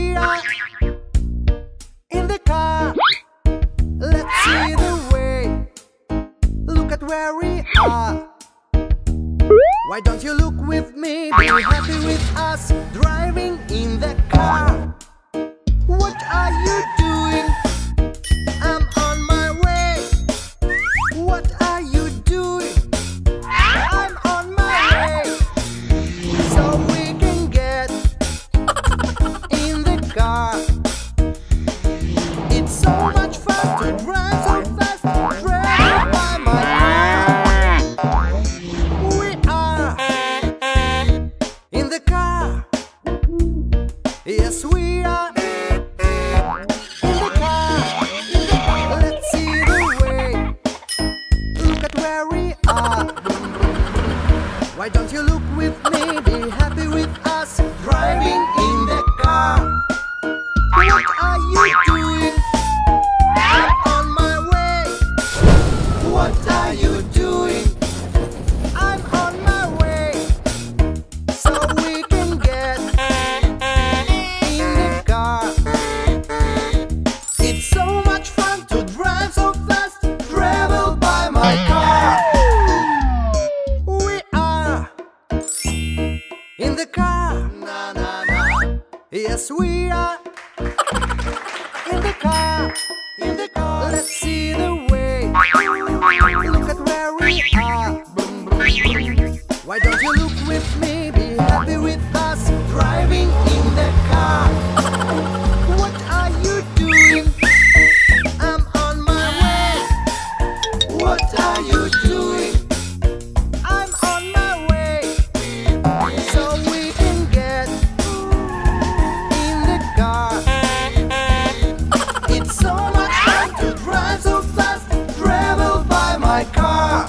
we are in the car. Let's see the way. Look at where we are. Why don't you look with me? Be happy with us driving in the car. What are you doing? I'm on my way. What are you doing? I'm on my way. So we can get in the car. It's so much fun to drive so fast, driven by my car. We are in the car. Yes, we are in the car. Let's see the way. Look at where we are. Why don't you look with me? Be happy with us driving in the car. What are you doing? I'm on my way. What are you doing? I'm on my way. So we can get in the car. It's so much fun to drive so fast, travel by my car. We are in the car. Na, na, na. Yes, we are in the car. In the car. Let's see the way. Look at where we are. Why don't you look with me? Be happy with us driving in the car. What are you doing? I'm on my way. What are you doing? I'm on my way. So we can get in the car. It's so much fun to drive so fast, travel by my car.